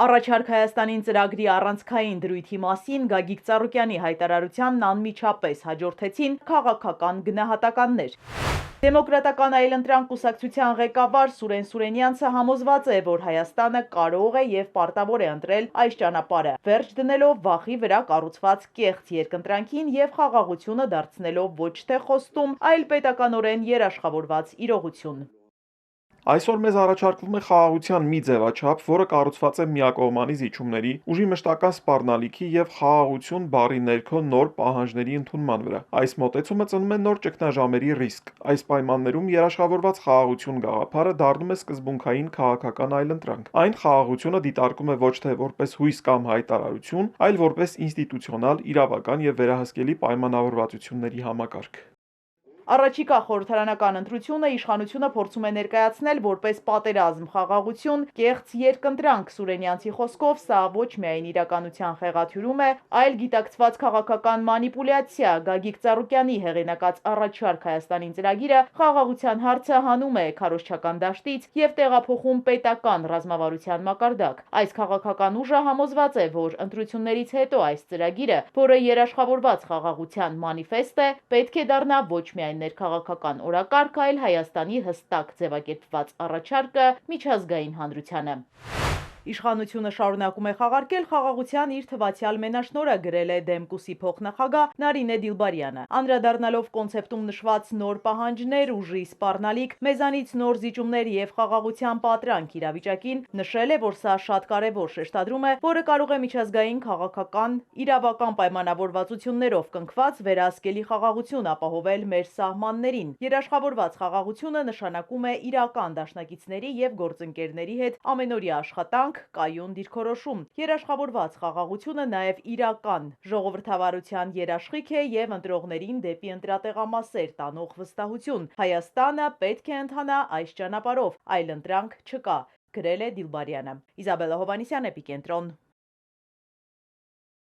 Առաջարկ Հայաստանին ծրագրի առանցքային դրույթի մասին Գագիկ Ծառուկյանի հայտարարությանն անմիջապես հաջորդեցին քաղաքական գնահատականներ։ Դեմոկրատական այլընտրանք կուսակցության ղեկավար Սուրեն Սուրենյանցը համոզված է, որ Հայաստանը կարող է և պարտավոր է ընտրել այս ճանապարհը, վերջ դնելով վախի վրա կառուցված կեղծ երկընտրանքին և խաղաղությունը դարձնելով ոչ թե խոստում, այլ պետականորեն երաշխավորված իրողություն։ Այսօր մեզ առաջարկվում է խաղաղության մի ձևաչափ, որը կառուցված է միակողմանի զիջումների, ուժի մշտական սպառնալիքի և խաղաղություն բառի ներքո նոր պահանջների ընդունման վրա։ Այս մոտեցումը ծնում է նոր ճգնաժամերի ռիսկ։ Այս պայմաններում երաշխավորված խաղաղություն գաղափարը դառնում է սկզբունքային քաղաքական այլընտրանք։ Այն խաղաղությունը դիտարկում է ոչ թե որպես հույս կամ հայտարարություն, այլ որպես ինստիտուցիոնալ, իրավական և վերահսկելի պայմանավորվածությունների համակարգ։ Առաջիկա խորհրդարանական ընտրությունը իշխանությունը փորձում է ներկայացնել որպես պատերազմ խաղաղություն, կեղծ երկընտրանք։ Սուրենյանցի խոսքով սա ոչ միայն իրականության խեղաթյուրում է, այլ գիտակցված քաղաքական մանիպուլյացիա։ Գագիկ Ծառուկյանի հեղինակած «Առաջարկ Հայաստանին» ծրագիրը խաղաղության հարցը հանում է քարոզչական դաշտից և տեղափոխում պետական ռազմավարության մակարդակ։ Այս քաղաքական ուժը համոզված է, որ ընտրություններից հետո այս ծրագիրը, որը երաշխավորված խաղաղության մանիֆեստ է, պետք է դառնա ոչ միայն ներքաղաքական օրակարգ, այլ Հայաստանի հստակ ձևակերպված առաջարկը միջազգային հանրությանը։ Իշխանությունը շարունակում է խաղարկել խաղաղության իր թվացյալ մենաշնորհը, գրել է Դեմկուսի փոխնախագահ Նարինե Դիլբարյանը։ Անդրադառնալով կոնցեպտում նշված նոր պահանջներ, ուժի սպառնալիք, մեզանից նոր զիջումներ և խաղաղության պատրանք իրավիճակին, նշել է, որ սա շատ կարևոր շեշտադրում է, որը կարող է միջազգային քաղաքական, իրավական պայմանավորվածություններով կնքված վերահսկելի խաղաղություն ապահովել մեր սահմաններին։ Երաշխավորված խաղաղությունը նշանակում է իրական դաշնակիցների և գործընկերների հետ ամենօրյա աշխատանք, կայուն դիրքորոշում։ Երաշխավորված խաղաղությունը նաև իրական ժողովրդավարության երաշխիք է և ընտրողներին դեպի ընտրատեղամասեր տանող վստահություն։ Հայաստանը պետք է ընթանա այս ճանապարհով, այլընտրանք չկա, գրել է Դիլբարյանը։ Իզաբելլա Հովհաննիսյան, Էպիկենտրոն։